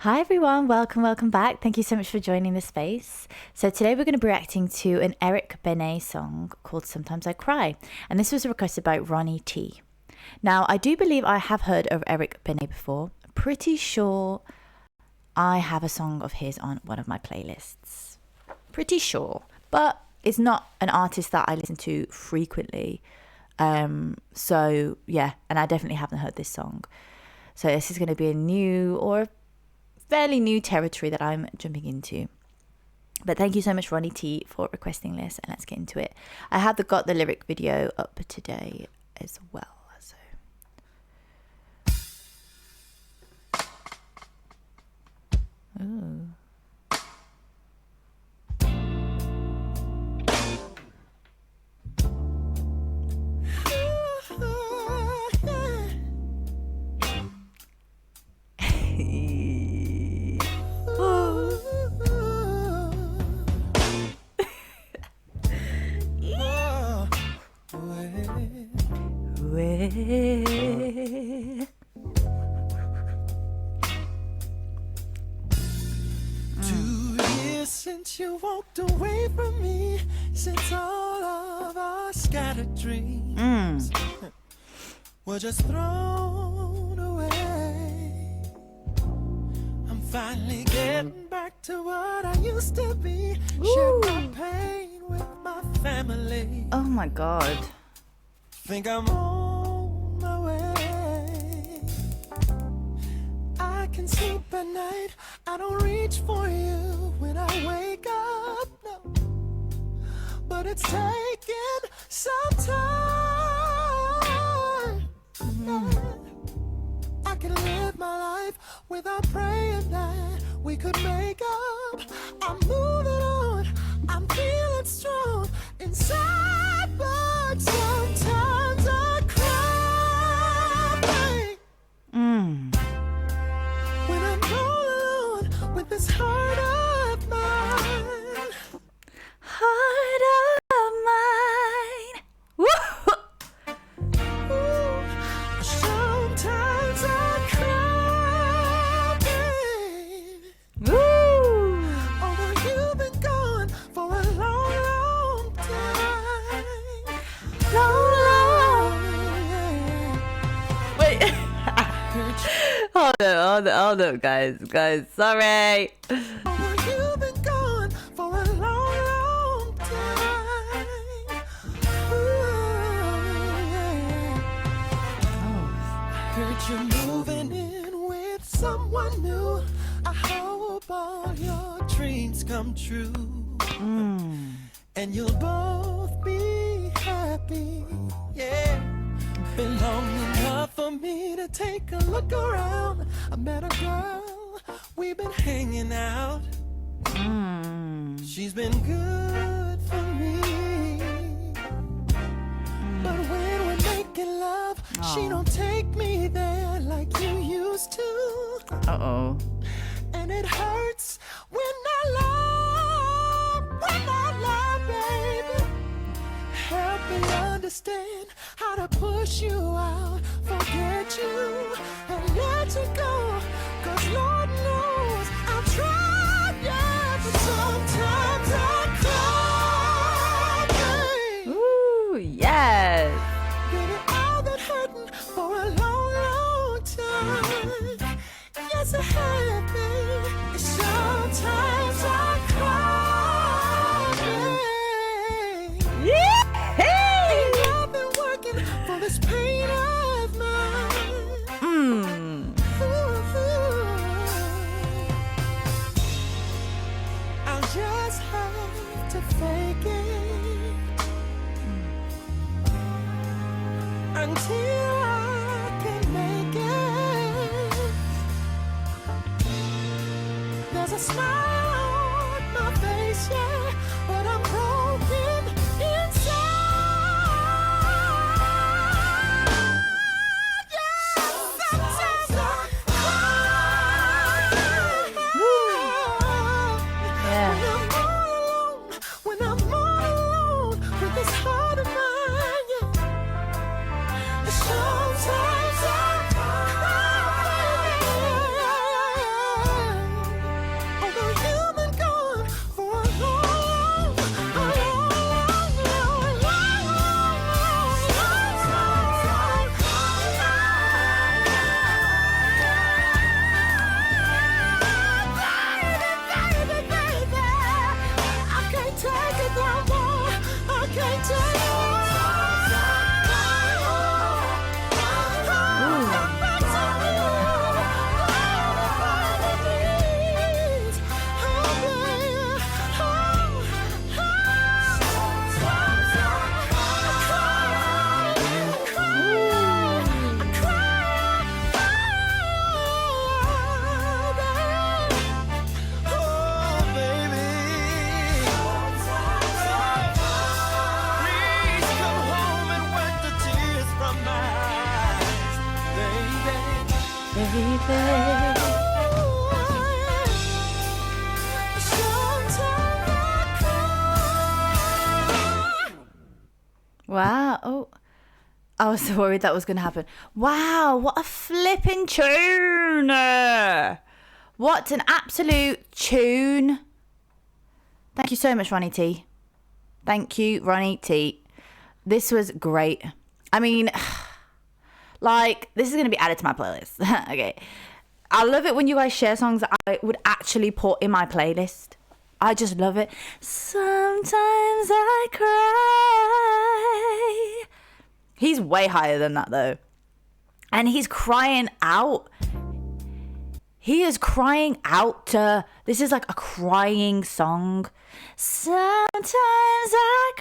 Hi everyone, welcome back. Thank you so much for joining the space. So today we're going to be reacting to an Eric Benet song called Sometimes I Cry. And this was requested by Ronnie T. Now, I do believe I have heard of Eric Benet before. Pretty sure I have a song of his on one of my playlists. Pretty sure. But it's not an artist that I listen to frequently. So yeah, and I definitely haven't heard this song. So this is going to be a new or fairly new territory that I'm jumping into. But thank you so much, Ronnie T, for requesting this, and let's get into it. I have got the lyric video up today as well. So ooh. Since you walked away from me, since all of our scattered dreams were just thrown away, I'm finally getting back to what I used to be. Shared my pain with my family. Oh my God. Think I'm on my way. I can sleep at night. I don't reach for you when I wake up, no. But it's taken some time. I can live my life without praying that we could make up. I'm moving on, I'm feeling strong inside, but sometimes I cry. When I'm all alone with this heart of mine. Heart of mine. Woo! Ooh, sometimes I cry, baby. Woo! Although you've been gone for a long, long time. Long. Wait. Hold up, guys. Sorry. Although you've been gone for a long, long time. Ooh, I heard you moving in with someone new. I hope all your dreams come true. And you'll both be happy, yeah. Been long enough for me to take a look around. I met a girl, we've been hanging out. She's been good for me. But when we're making love, she don't take me there like you used to. Uh-oh. And it hurts when I lie, baby. Help me understand how to push you out, forget you, and let you go. 'Cause Lord knows I've tried, yeah, but sometimes I cry, babe. Ooh, yes. Baby, I've been hurting for a long, long time. Yes, I have, babe. Sometimes I cry, babe. Yeah. I've been working for this pain of mine. I'll just have to fake it until I can make it. There's a smile on my face, yeah, but I'm broken inside. Yeah, sometimes I cry. Yeah. When I'm all alone with this heart of mine, yeah. Sometimes I cry. Oh, I was worried that was going to happen. Wow, what a flipping tune. What an absolute tune. Thank you so much, Ronnie T. Thank you, Ronnie T. This was great. I mean, like, this is going to be added to my playlist. Okay. I love it when you guys share songs that I would actually put in my playlist. I just love it. Sometimes I cry. He's way higher than that, though. And he's crying out. He is crying out to... This is like a crying song. Sometimes I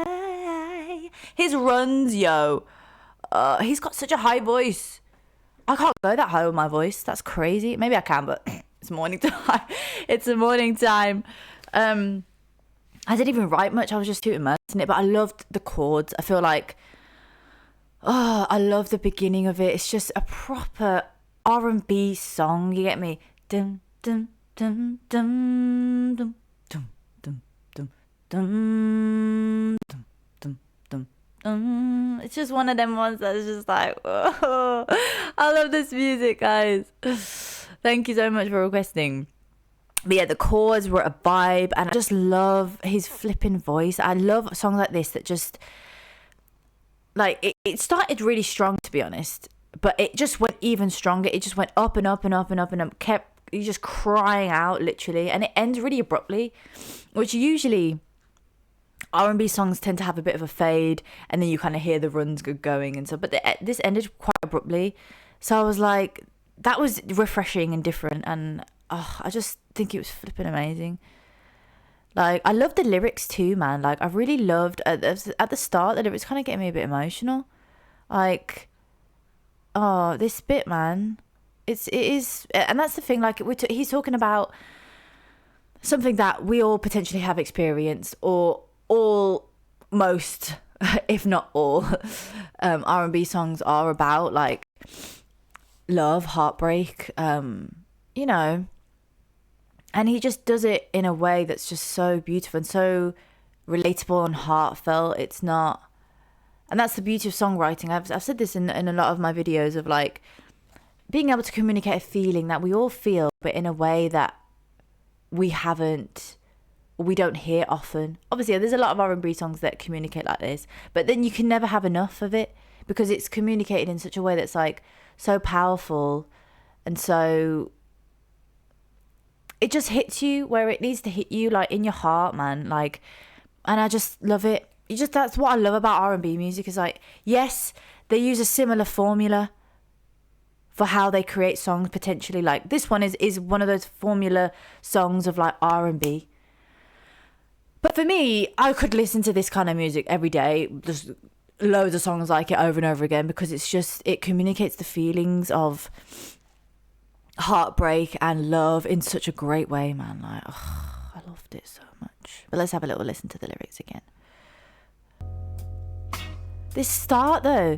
cry. His runs, yo. He's got such a high voice. I can't go that high with my voice. That's crazy. Maybe I can, but it's morning time. It's a morning time. I didn't even write much. I was just too immersed in it. But I loved the chords. I feel like... Oh, I love the beginning of it. It's just a proper R&B song. You get me? Dum, dum, dum, dum, dum, dum, dum, dum, dum, dum, dum, dum, dum. It's just one of them ones that's just like, oh, I love this music, guys. Thank you so much for requesting. But yeah, the chords were a vibe, and I just love his flipping voice. I love songs like this that just, like, it started really strong, to be honest, but it just went even stronger. It just went up and up and up and up and up, kept you just crying out, literally, and it ends really abruptly, which usually R&B songs tend to have a bit of a fade, and then you kind of hear the runs going and so. But this ended quite abruptly, so I was like, that was refreshing and different, and I just think it was flipping amazing. Like, I love the lyrics too, man. Like, I really loved at the start, the lyrics kind of getting me a bit emotional. Like, oh, this bit, man. It is, and that's the thing. Like, he's talking about something that we all potentially have experienced, or most, if not all, R&B songs are about, like, love, heartbreak, you know. And he just does it in a way that's just so beautiful and so relatable and heartfelt. It's not... And that's the beauty of songwriting. I've said this in a lot of my videos of, like, being able to communicate a feeling that we all feel, but in a way that we don't hear often. Obviously, there's a lot of R&B songs that communicate like this, but then you can never have enough of it because it's communicated in such a way that's, like, so powerful and so... It just hits you where it needs to hit you, like, in your heart, man. Like, and I just love it. That's what I love about R&B music, is, like, yes, they use a similar formula for how they create songs potentially. Like, this one is one of those formula songs of, like, R&B. But for me, I could listen to this kind of music every day, just loads of songs like it over and over again, because it communicates the feelings of heartbreak and love in such a great way, man. Like, I loved it so much. But let's have a little listen to the lyrics again. This start, though,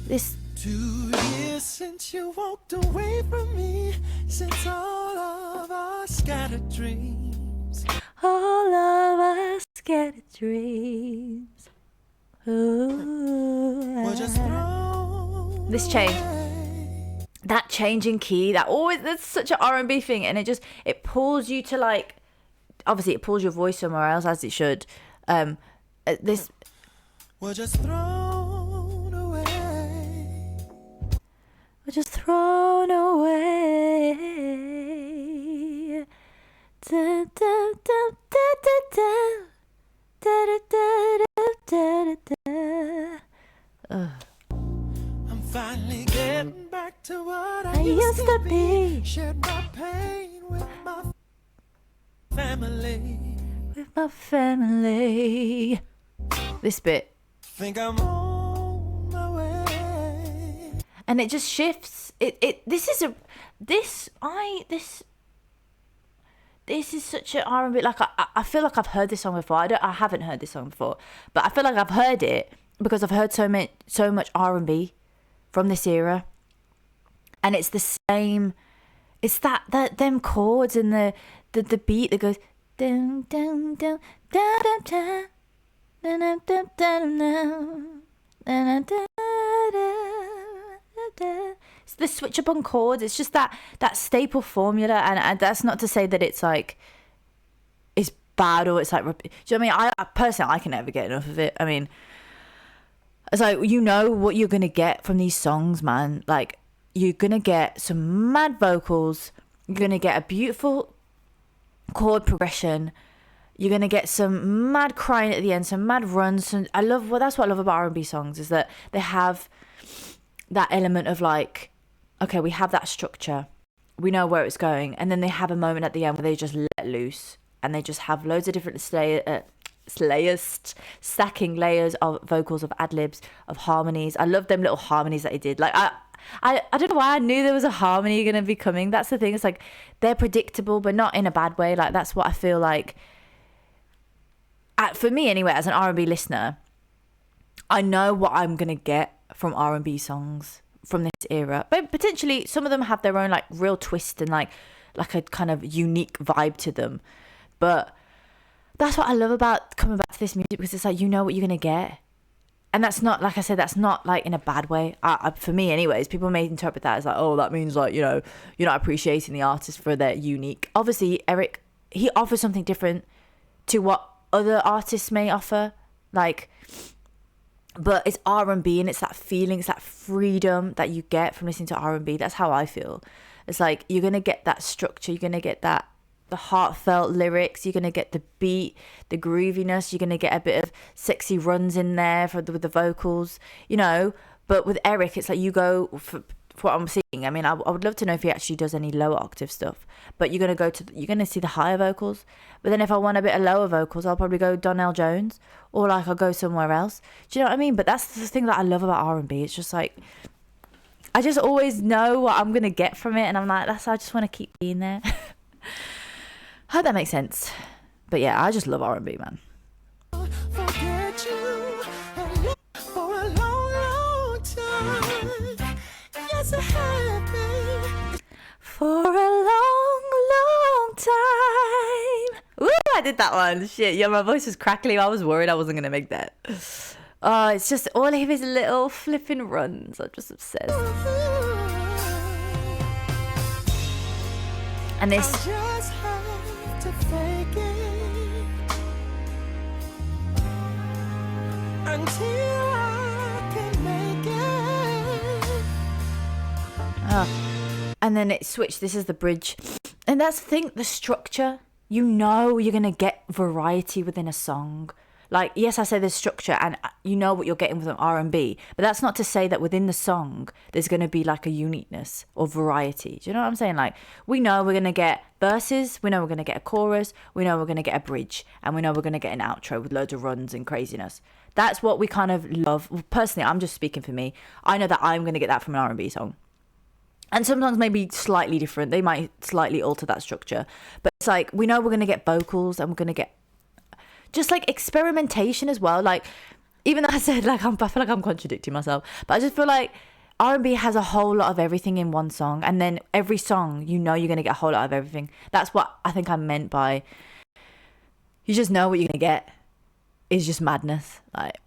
this... 2 years since you walked away from me, since all of our scattered dreams. All of our scattered dreams. Ooh, were just thrown this change. That change in key, that's such an R&B thing, and it pulls you to, like, obviously it pulls your voice somewhere else, as it should. This we're just thrown away. We're just thrown away. Da, da, da, da, da, da, da, da, da, da. I'm finally getting back to what I used to be. Shared my pain with my family. With my family. This bit. Think I'm on my way. And it just shifts. This is such an R&B. Like, I feel like I've heard this song before. I haven't heard this song before, but I feel like I've heard it because I've heard so much R&B from this era, and it's the same. It's that them chords and the beat that goes dum dum dum dum dum dum It's the switch up on chords. It's just that staple formula, and that's not to say that it's like it's bad or it's like. Do you know what I mean? I personally, I can never get enough of it. I mean, it's like, you know what you're gonna get from these songs, man. Like, you're gonna get some mad vocals. You're gonna get a beautiful chord progression. You're gonna get some mad crying at the end, some mad runs. And that's what I love about R&B songs, is that they have that element of like, okay, we have that structure, we know where it's going, and then they have a moment at the end where they just let loose, and they just have loads of different stacking layers of vocals, of ad-libs, of harmonies. I love them little harmonies that he did. Like, I don't know why I knew there was a harmony gonna be coming. That's the thing. It's like, they're predictable, but not in a bad way. Like, that's what I feel like. For me anyway, as an R&B listener, I know what I'm gonna get from R&B songs from this era, but potentially some of them have their own like real twist and like a kind of unique vibe to them. But that's what I love about coming back to this music, because it's like, you know what you're gonna get, and that's not, like I said, that's not like in a bad way. For me anyways, people may interpret that as like, oh, that means like, you know, you're not appreciating the artist for their unique. Obviously Eric, he offers something different to what other artists may offer, like, but it's R&B, and it's that feeling, it's that freedom that you get from listening to R&B. That's how I feel. It's like, you're gonna get that structure, you're gonna get that, the heartfelt lyrics, you're gonna get the beat, the grooviness, you're gonna get a bit of sexy runs in there with the vocals, you know. But with Eric, it's like, you go for what I'm seeing. I mean, I would love to know if he actually does any lower octave stuff, but you're gonna see the higher vocals. But then if I want a bit of lower vocals, I'll probably go Donnell Jones, or like I'll go somewhere else. Do you know what I mean? But that's the thing that I love about R&B. It's just like, I just always know what I'm gonna get from it, and I'm like, I just want to keep being there. Hope that makes sense. But yeah, I just love R&B, man. Forget you and you for a long, long time. Yes, I have been. For a long, long time. Ooh, I did that one. Shit, yeah, my voice was crackly. I was worried I wasn't going to make that. Oh, it's just all of his little flipping runs. I'm just obsessed. And this... I just have to fake it until I can make it. Oh. And then it switched. This is the bridge. And that's the thing, the structure. You know you're going to get variety within a song. Like, yes, I say there's structure, and you know what you're getting with an R&B, but that's not to say that within the song there's going to be like a uniqueness or variety. Do you know what I'm saying? Like, we know we're going to get verses, we know we're going to get a chorus, we know we're going to get a bridge, and we know we're going to get an outro with loads of runs and craziness. That's what we kind of love. Well, personally, I'm just speaking for me. I know that I'm going to get that from an R&B song. And some songs may be slightly different. They might slightly alter that structure. But it's like, we know we're going to get vocals, and we're going to get just like experimentation as well. Like, even though I said, like, I feel like I'm contradicting myself, but I just feel like R&B has a whole lot of everything in one song, and then every song, you know, you're going to get a whole lot of everything. That's what I think I meant by, you just know what you're going to get is just madness, like,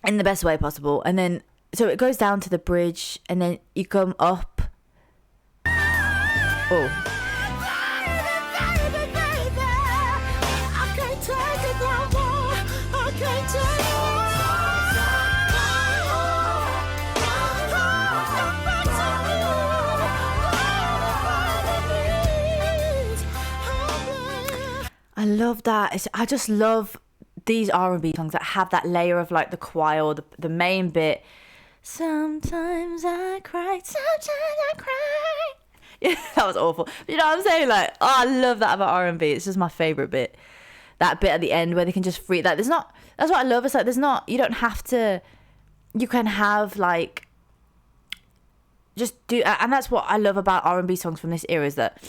in the best way possible. And then, so it goes down to the bridge, and then you come up. Oh. I love that. I just love these R&B songs that have that layer of like the choir or the main bit. Sometimes I cry, sometimes I cry. Yeah, that was awful. But you know what I'm saying? Like, oh, I love that about R&B. It's just my favourite bit. That bit at the end where they can just free that. There's not, that's what I love. It's like, there's not, you don't have to, you can have like, just do, and that's what I love about R&B songs from this era, is that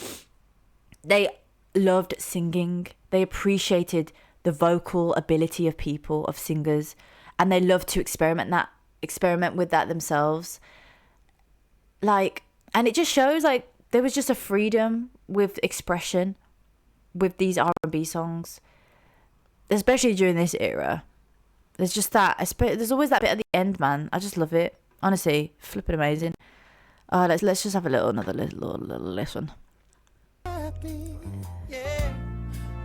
they loved singing. They appreciated the vocal ability of people, of singers, and they loved to experiment with that themselves. Like, and it just shows like there was just a freedom with expression with these R&B songs, especially during this era. There's just that. There's always that bit at the end, man. I just love it. Honestly, flipping amazing. Let's just have another little listen. Yeah,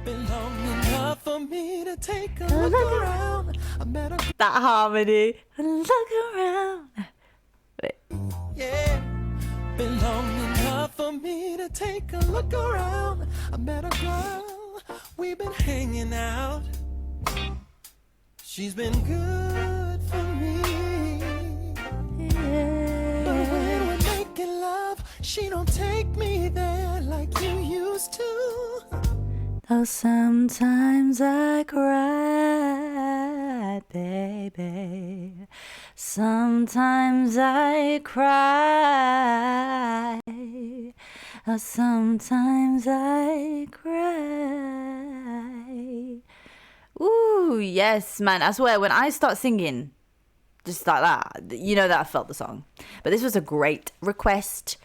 been long enough for me to take a look around. I met a That harmony. Look around. Wait. yeah, been long enough for me to take a look around. I met a girl, we've been hanging out. She's been good for me. But when we're making love, she don't take me there like you used to. Though sometimes I cry, baby. Sometimes I cry. Oh, sometimes I cry. Ooh, yes, man. I swear, when I start singing, just like that, you know that I felt the song. But this was a great request.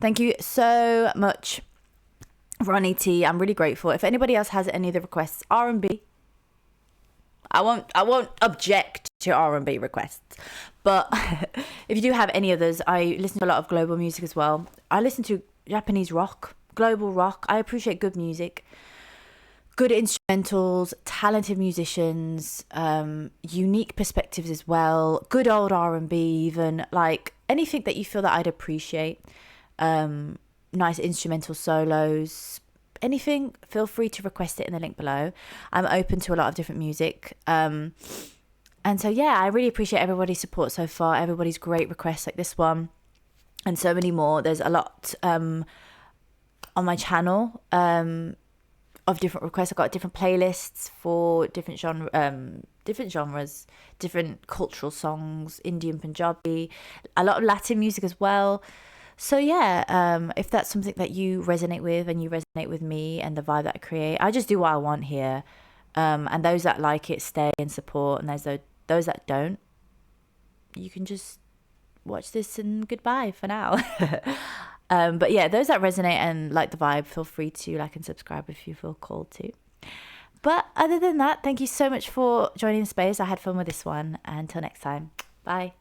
Thank you so much, Ronnie T. I'm really grateful. If anybody else has any other requests, R&B, I won't object to R&B requests. But if you do have any others, I listen to a lot of global music as well. I listen to Japanese rock, global rock. I appreciate good music, good instrumentals, talented musicians, unique perspectives as well, good old R&B even, like anything that you feel that I'd appreciate. Nice instrumental solos, anything, feel free to request it in the link below. I'm open to a lot of different music. And so, yeah, I really appreciate everybody's support so far, everybody's great requests like this one, and so many more. There's a lot on my channel of different requests. I've got different playlists for different genres, different cultural songs, Indian, Punjabi, a lot of Latin music as well. So yeah, if that's something that you resonate with and you resonate with me and the vibe that I create, I just do what I want here. And those that like it stay and support, and those that don't, you can just watch this and goodbye for now. But yeah, those that resonate and like the vibe, feel free to like and subscribe if you feel called to. But other than that, thank you so much for joining the space. I had fun with this one. Until next time, bye.